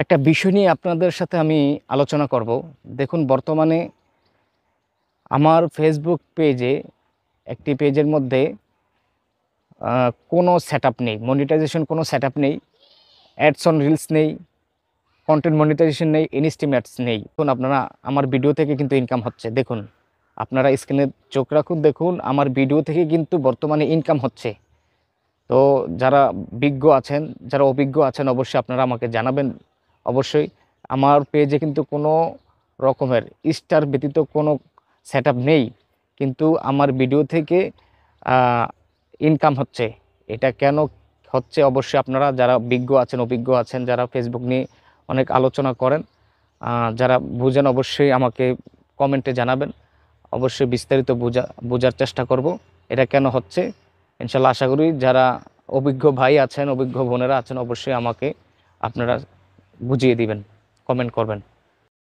একটা বিষয় নিয়ে আপনাদের সাথে আমি আলোচনা করব। দেখুন, বর্তমানে আমার ফেসবুক পেজে একটি পেজের মধ্যে কোনো সেটআপ নেই, মনিটাইজেশন কোনো সেটআপ নেই, অ্যাডস অন রিলস নেই, কন্টেন্ট মনিটাইজেশন নেই, ইনস্টিমেটস নেই। এখন আপনারা আমার ভিডিও থেকে কিন্তু ইনকাম হচ্ছে। দেখুন, আপনারা স্ক্রিনে চোখ রাখুন, দেখুন আমার ভিডিও থেকে কিন্তু বর্তমানে ইনকাম হচ্ছে। তো যারা বিজ্ঞ আছেন, যারা অভিজ্ঞ আছেন, অবশ্যই আপনারা আমাকে জানাবেন। অবশ্যই আমার পেজে কিন্তু কোনো রকমের স্টার ব্যতীত কোনো সেটআপ নেই, কিন্তু আমার ভিডিও থেকে ইনকাম হচ্ছে। এটা কেন হচ্ছে অবশ্যই আপনারা যারা বিজ্ঞ আছেন, অভিজ্ঞ আছেন, যারা ফেসবুক নিয়ে অনেক আলোচনা করেন, যারা বুঝেন, অবশ্যই আমাকে কমেন্টে জানাবেন। অবশ্যই বিস্তারিত বোঝার চেষ্টা করব এটা কেন হচ্ছে। ইনশাল্লাহ আশা করি যারা অভিজ্ঞ ভাই আছেন, অভিজ্ঞ বোনেরা আছেন, অবশ্যই আমাকে আপনারা বুঝিয়ে দিবেন, কমেন্ট করবেন।